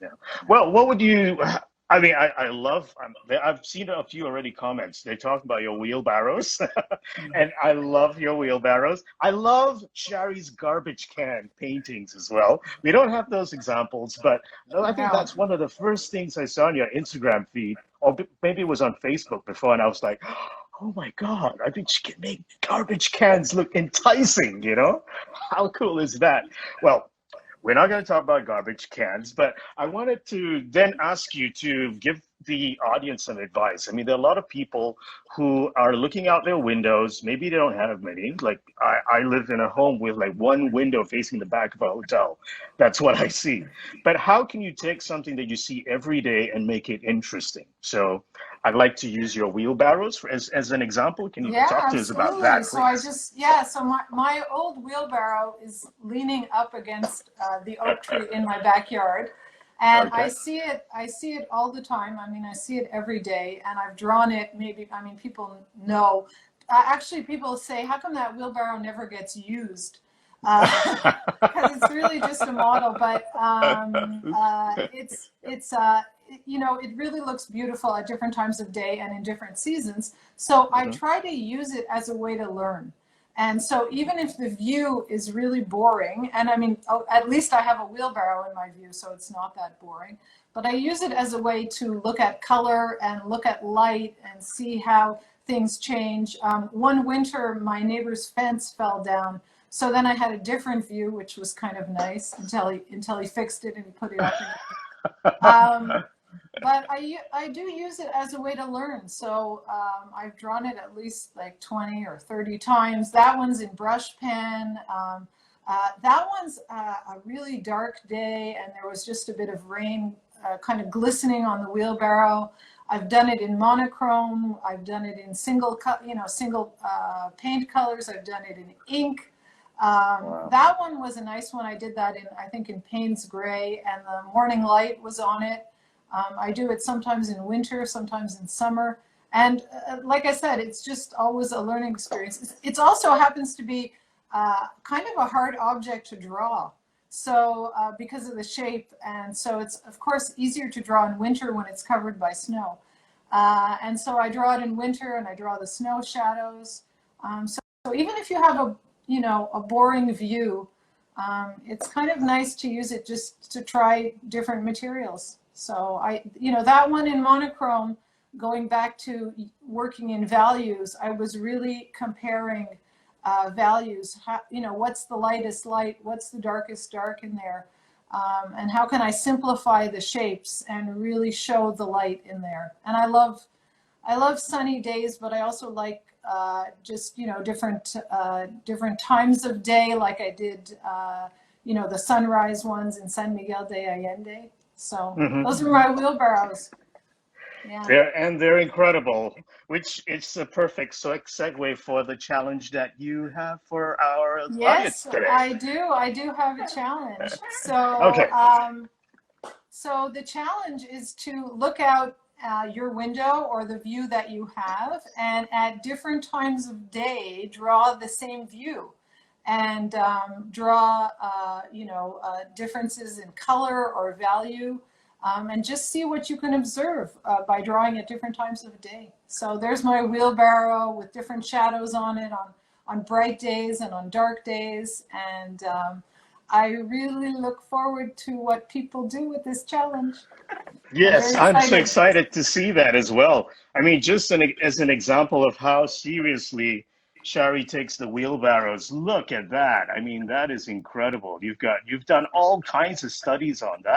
Yeah. Well, what would you? I mean, I love. I've seen a few already comments. They talk about your wheelbarrows, and I love your wheelbarrows. I love Shari's garbage can paintings as well. We don't have those examples, but no, I think No. that's one of the first things I saw on your Instagram feed, or maybe it was on Facebook before, and I was like, oh my God! I think she can make garbage cans look enticing. How cool is that? Well, we're not going to talk about garbage cans, but I wanted to then ask you to give the audience some advice. I mean, there are a lot of people who are looking out their windows. Maybe they don't have many. Like I live in a home with like one window facing the back of a hotel. That's what I see. But how can you take something that you see every day and make it interesting? So I'd like to use your wheelbarrows as an example. Can you Yeah, talk to us about absolutely. that, So I please? just, yeah, so my old wheelbarrow is leaning up against the oak tree in my backyard. And Okay. I see it all the time. I mean, I see it every day, and I've drawn it. Maybe, I mean, people know. Actually, people say, "How come that wheelbarrow never gets used?" Because it's really just a model. But it really looks beautiful at different times of day and in different seasons. So I Mhm. try to use it as a way to learn. And so even if the view is really boring, and I mean, at least I have a wheelbarrow in my view, so it's not that boring. But I use it as a way to look at color and look at light and see how things change. One winter, my neighbor's fence fell down, so then I had a different view, which was kind of nice until he fixed it and he put it up again. Um, but I do use it as a way to learn. So I've drawn it at least like 20 or 30 times. That one's in brush pen. That one's a really dark day, and there was just a bit of rain kind of glistening on the wheelbarrow. I've done it in monochrome. I've done it in single paint colors. I've done it in ink. Wow. That one was a nice one. I did that I think, in Payne's Gray, and the morning light was on it. I do it sometimes in winter, sometimes in summer. And like I said, it's just always a learning experience. It also happens to be kind of a hard object to draw. So because of the shape, and so it's of course easier to draw in winter when it's covered by snow. And so I draw it in winter, and I draw the snow shadows. So even if you have a boring view, it's kind of nice to use it just to try different materials. So that one in monochrome, going back to working in values, I was really comparing values. What's the lightest light? What's the darkest dark in there? And how can I simplify the shapes and really show the light in there? And I love sunny days, but I also like just different times of day, like I did the sunrise ones in San Miguel de Allende. So Mhm. those are my wheelbarrows. Yeah. They're incredible, which is a perfect segue for the challenge that you have for our audience Yes, today. I do. I do have a challenge. So Okay. So the challenge is to look out your window or the view that you have, and at different times of day, draw the same view, and draw, differences in color or value, and just see what you can observe by drawing at different times of day. So there's my wheelbarrow with different shadows on it on bright days and on dark days, and I really look forward to what people do with this challenge. I'm Yes, very I'm so excited. excited to see that as well. I mean, just as an example of how seriously Shari takes the wheelbarrows. Look at that. I mean, that is incredible. You've done all kinds of studies on that.